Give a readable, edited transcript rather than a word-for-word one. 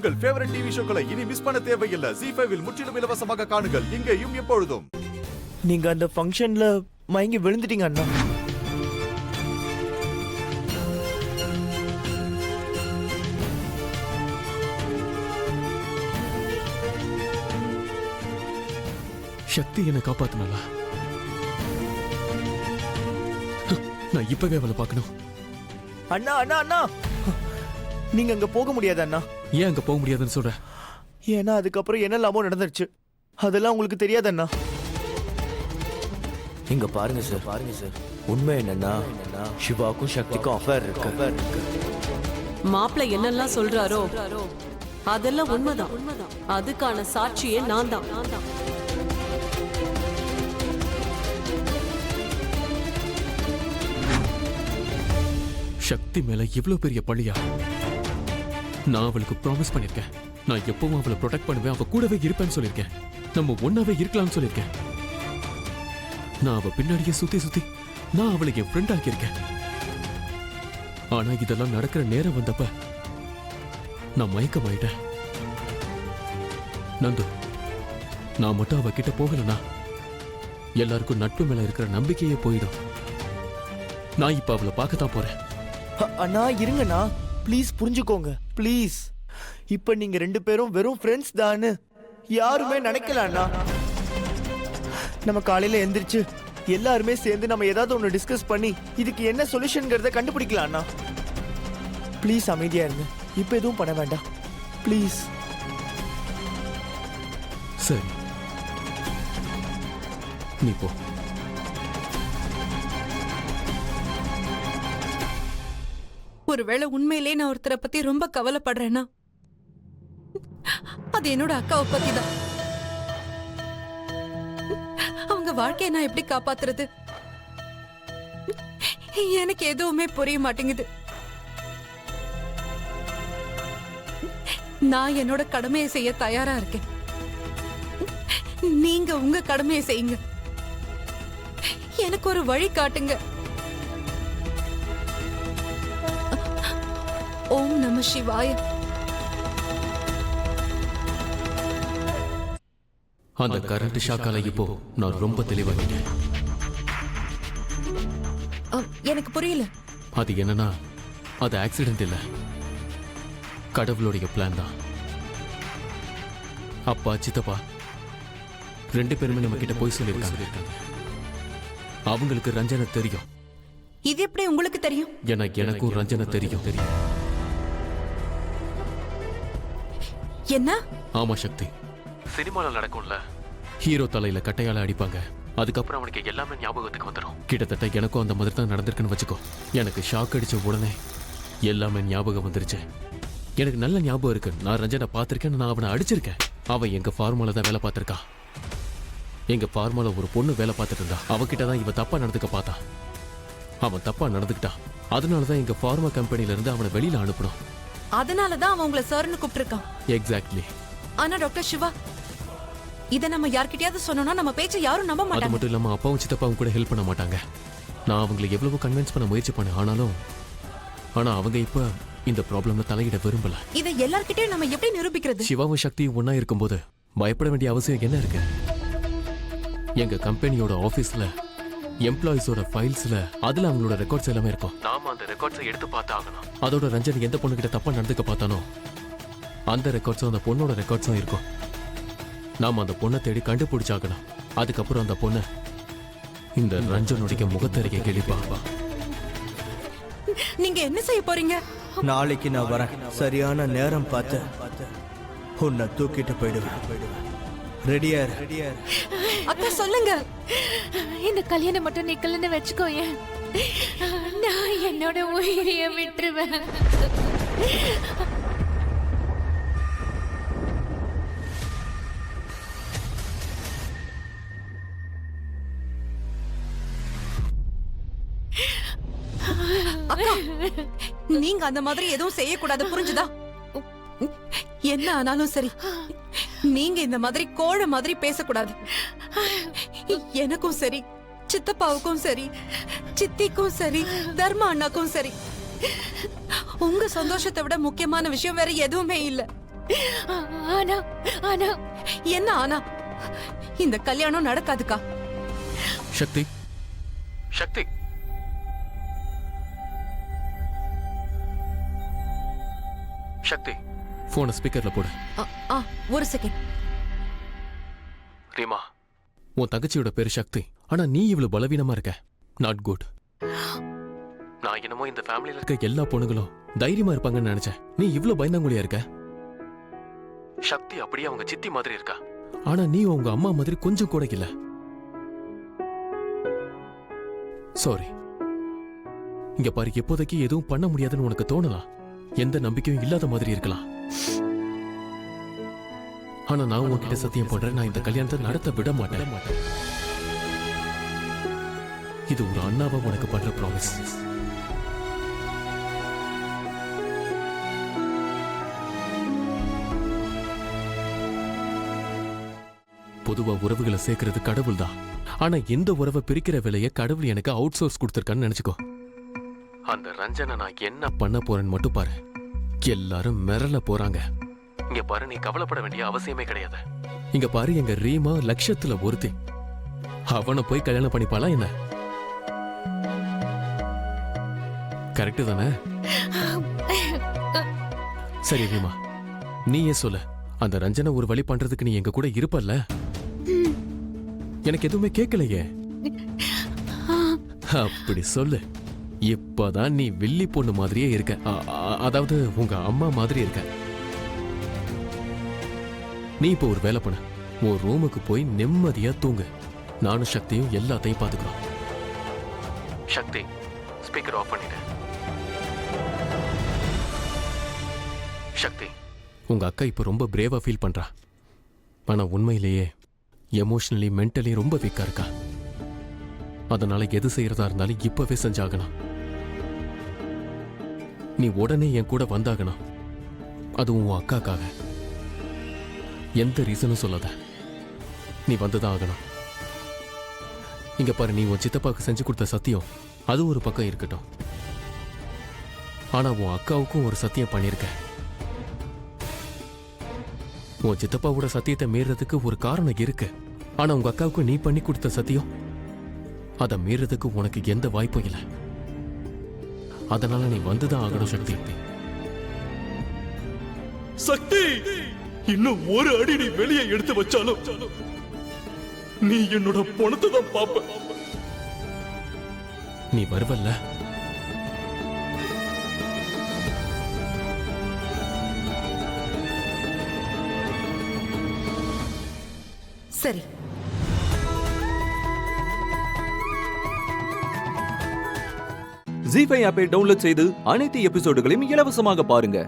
உங்கள் favourite TV ஷோக்களை இனி miss பண்ண தேவையில்லை. ZEE5 இல் முற்றிலும் இலவசமாக காணுங்கள், இங்கேயும் எப்பொழுதும். நீங்க அந்த ஃபங்க்ஷன்ல மயங்கி விழுந்துட்டீங்க அண்ணா. சக்தி என்னை காப்பாத்தினால. நான் இப்பவே அவளை பார்க்கணும். அண்ணா அண்ணா அண்ணா, நீங்க அங்க போக முடியாது அண்ணா. ஏன் அங்க போக முடியாதுன்னு சொல்ற? ஏன்னா அதுக்கப்புறம் என்ன லாபம் நடந்துருச்சு அதெல்லாம் உங்களுக்கு தெரியாது அண்ணா. இங்க பாருங்க சார், உண்மை என்னன்னா சிவாக்கும் சக்திக்கும் அஃபேர் இருக்கு. மாப்பிள்ளை என்னெல்லாம் சொல்றாரோ அதெல்லாம் உண்மைதான். அதுக்கான சாட்சியே நான் தான். சக்தி மேல இவ்வளவு பெரிய பழியா? நான் அவளுக்கு ப்ராமிஸ் பண்ணிருக்கேன், நான் எப்பவும் அவளை ப்ரொடெக்ட் பண்ணுவேன், அவ கூடவே இருப்பேன்னு சொல்லிருக்கேன், நம்ம ஒன்னாவே இருக்கலாம்னு சொல்லிருக்கேன். நான் அவ பின்னாடியே சுத்தி நான் அவளை என் ஃப்ரெண்ட் ஆக்கியிருக்கேன். ஆனா இதெல்லாம் நடக்கிற நேரம் வந்தப்ப நான் மயக்கமாயிட்டேன். நந்து, நான் மட்டும் அவ கிட்ட போகலனா எல்லாருக்கும் நட்பு மேல இருக்கிற நம்பிக்கையே போயிடும். நான் இப்ப அவளை பார்க்கத்தான் போறேன். அண்ணா இருங்கண்ணா, ப்ளீஸ் புரிஞ்சுக்கோங்க ப்ளீஸ். இப்ப நீங்க ரெண்டு பேரும் வெறும் ஃப்ரெண்ட்ஸ் தான்னு யாருமே நினைக்கல அண்ணா. நம்ம காலையில எந்திரிச்சு எல்லாருமே சேர்ந்து நம்ம ஏதாவது ஒன்று டிஸ்கஸ் பண்ணி இதுக்கு என்ன சொல்யூஷன்ங்கிறத கண்டுபிடிக்கலாம் அண்ணா. ப்ளீஸ் அமைதியா இருங்க, இப்ப எதுவும் பண்ண வேண்டாம் ப்ளீஸ். சரி, நீ போ. ஒருவேளை உண்மையிலே நான் ஒருத்தரை பத்தி ரொம்ப கவலைப்படுறேன்னா அது என்னோட அக்காவை பத்தி தான். அவங்க வாழ்க்கையை நான் எப்படி காப்பாத்துறது? எனக்கு எதுவுமே புரிய மாட்டேங்குது. நான் என்னோட கடமையை செய்ய தயாரா இருக்கேன். நீங்க உங்க கடமையை செய்யுங்க, எனக்கு ஒரு வழி காட்டுங்க. ஓம் நம சிவாய. அந்த கரண்ட் ஷாக்கால இப்போ நான் ரொம்ப தெளிவாகிட்டேன். எனக்கு புரியல. அது என்னன்னா, அது ஆக்சிடென்ட் இல்ல, கடவுளுடைய பிளான் தான். அப்பா சித்தப்பா ரெண்டு பேருமே நம்ம கிட்ட போய் சொல்லியிருக்காங்க. அவங்களுக்கு ரஞ்சனை தெரியும். இது எப்படி உங்களுக்கு தெரியும்? எனக்கும் ரஞ்சனை தெரியும். என்ன? ஆமா சக்தி, சினிமால நடக்கும்ல, ஹீரோ தலையில கட்டையால அடிப்பாங்க, அதுக்கப்புறம் அவனுக்கு எல்லாமே ஞாபகத்துக்கு வந்துடும். கிட்டத்தட்ட எனக்கும் அந்த மாதிரி தான் நடந்திருக்குன்னு வச்சுக்கோ. எனக்கு ஷாக் அடிச்ச உடனே எல்லாமே ஞாபகம் வந்துருச்சு. எனக்கு நல்ல ஞாபகம் இருக்கு, நான் ரஞ்சனை பார்த்திருக்கேன், நான் அவனை அடிச்சிருக்கேன். அவன் எங்க ஃபார்மால தான் வேலை பார்த்திருக்கான். எங்க ஃபார்மால ஒரு பொண்ணு வேலை பார்த்துட்டு இருந்தா, அவகிட்ட தான் இவன் தப்பா நடந்துக்க பார்த்தான். அவன் தப்பா நடந்துக்கிட்டான், அதனாலதான் எங்க ஃபார்மா கம்பெனில இருந்து அவனை வெளியில அனுப்பணும். அதனாலதான் அவன் உங்களை சார்னு கூப்பிட்டிருக்கான். எக்ஸாக்ட்லி. ஆனா டாக்டர் சிவா, இத நம்ம யார்கிட்டயாவது சொன்னோம்னா நம்ம பேச்ச யாரும் நம்ப மாட்டாங்க. அது மட்டும் இல்லாம அப்பாவும் சித்தப்பாவும் கூட ஹெல்ப் பண்ண மாட்டாங்க. நான் அவங்களை எவ்வளவோ கன்வின்ஸ் பண்ண முயற்சி பண்ணேன், ஆனா அவங்க இப்ப இந்த ப்ராப்ளம்ல தலையிட விரும்பல. இதை எல்லார்கிட்டயும் நம்ம எப்படி நிரூபிக்கிறது? சிவாவும் சக்தியும் ஒன்னா இருக்கும்போது பயப்பட வேண்டிய அவசியம் என்ன இருக்கு? எங்க கம்பெனியோட ஆபீஸ்ல எம்ப்ளாயிஸோட ஃபைல்ஸ்ல அதுல அவங்களோட ரெக்கார்ட்ஸ் எல்லாமே இருக்கும். நாம அந்த ரெக்கார்ட்ஸை எடுத்து பார்த்தாகணும். அதோட ரஞ்சன் எந்த பொண்ணு கிட்ட தப்பா நடந்துக்க பார்த்தானோ அந்த ரெக்கார்ட்ஸும் அந்த பொண்ணோட ரெக்கார்ட்ஸும் இருக்கும். நாம அந்த பொண்ணை தேடி கண்டுபிடிச்சாகணும். அதுக்கப்புறம் அந்த பொண்ணு இந்த ரஞ்சனுடைய முகத்தறிக்கை கேள்விப்பா. நீங்க என்ன செய்ய போறீங்க? நாளைக்கு நான் வரேன், சரியான நேரம் பார்த்து உன்னை தூக்கிட்டு போயிடுவேன். ரெடியா? அக்கா சொல்லுங்க. இந்த கல்யாணம் மட்டும் நிக்கலன்னு வச்சுக்கோங்க, நான் என்னோட உயிரைய விட்டுருவேன். அக்கா, நீங்க அந்த மாதிரி எதுவும் செய்யக்கூடாது, புரிஞ்சுதா? என்ன ஆனாலும் சரி, நீங்க இந்த மாதிரி கோழ மாதிரி பேசக்கூடாது. எனக்கும் சரி, சித்தப்பாவுக்கும் சரி, சித்திக்கும் சரி, தர்மா அண்ணாக்கும் சரி, உங்க சந்தோஷத்தை விட முக்கியமான விஷயம் வேற எதுவுமே இல்ல. ஆனா ஆனா என்ன ஆனா? இந்த கல்யாணம் நடக்காதுக்கா. சக்தி சக்தி சக்தி போனை ஸ்பீக்கர்ல போடு. ஒரு செகண்ட். ரீமா, உன் தங்கச்சியோட பேரு சக்தி. ஆனா நீ இவ்வளவு பலவீனமா இருக்க. Not good. நான் என்னமோ இந்த ஃபேமிலியில இருக்க எல்லா பொண்ணுங்களும் தைரியமா இருப்பாங்கன்னு நினைச்சேன். நீ இவ்வளவு பயந்தாங்குழியா இருக்க. சக்தி அப்படியே அவங்க சித்தி மாதிரி இருக்கா. ஆனா நீ உங்க அம்மா மாதிரி கொஞ்சம் கூட இல்ல. சாரி. இங்க பாரு, இப்போதைக்கு எதுவும் பண்ண முடியாதுன்னு உனக்கு தோணலாம். எந்த நம்பிக்கையும் இல்லாத மாதிரி இருக்கலாம். ஆனா நான் உன்கிட்ட சத்தியம் பண்றேன், நான் இந்த கல்யாணத்தை நடத்த விட மாட்டேன். இது ஒரு அண்ணாவா உனக்கு பண்ற ப்ராமிஸ். பொதுவா உறவுகளை சேர்க்கிறது கடவுள் தான். ஆனா இந்த உறவை பிரிக்கிற வேலையை கடவுள் எனக்கு அவுட் சோர்ஸ் கொடுத்திருக்கான்னு நினைச்சுக்கோ. அந்த ரஞ்சனை நான் என்ன பண்ண போறேன்னு மட்டும் பாரு. எல்லாரும் மிரள போறாங்க. இங்க பாரு, நீ கவலைப்பட வேண்டிய அவசியமே கிடையாது. இங்க பாரு, எங்க ரீமா லட்சத்துல ஒருத்தி. அவனை போய் கல்யாணம் பண்ணிப்பாளா என்ன? கரெக்டு தானே? சரி ரீமா, நீயே சொல்லு. அந்த ரஞ்சனை ஒரு வழி பண்றதுக்கு நீ எங்க கூட இருப்பல்ல? எனக்கு எதுவுமே கேட்கலையே. அப்படி சொல்லு. இப்பதான் நீ வில்லி பொண்ணு மாதிரியே இருக்க. அதாவது உங்க அம்மா மாதிரி இருக்க. நீ இப்போ ஒரு வேலை பண்ண. உன் ரூமுக்கு போய் நிம்மதியா தூங்கு. நானும் சக்தியும் எல்லாத்தையும் பாத்துக்கிறோம். சக்தி, ஸ்பீக்கர் ஆஃப் பண்ணிடு. சக்தி, உங்க அக்கா இப்போ ரொம்ப பிரேவா ஃபீல் பண்றா. ஆனா உண்மையிலேயே எமோஷனலி மென்டலி ரொம்ப வீக்கா இருக்கா. அதனால எது செய்யறதா இருந்தாலும் இப்பவே செஞ்சாகணும். நீ உடனே என் கூட வந்தாகணும். அதுவும் உன் அக்காக்காக. எந்த ரீசனும் சொல்லாத. நீ வந்துதான் ஆகணும். இங்க பாரு, நீ உன் சித்தப்பாக்கு செஞ்சு கொடுத்த சத்தியம் அது ஒரு பக்கம் இருக்கட்டும். ஆனா உன் அக்காவுக்கும் ஒரு சத்தியம் பண்ணிருக்க. உன் சித்தப்பாவோட சத்தியத்தை மீறதுக்கு ஒரு காரணம் இருக்கு. ஆனா உங்க அக்காவுக்கு நீ பண்ணி கொடுத்த சத்தியம், அதை மீறதுக்கு உனக்கு எந்த வாய்ப்பும் இல்லை. அதனால நீ வந்துதான் ஆகணும் சக்தி. சக்தி, இன்னும் ஒரு அடி நீ வெளியே எடுத்து வச்சாலும் நீ என்னோட பணத்தை தான் பாப்ப. நீ வருவல்ல? சரி. ஜீ5 ஆப்பை டவுன்லோட் செய்து அனைத்து எபிசோடுகளையும் இலவசமாக பாருங்க.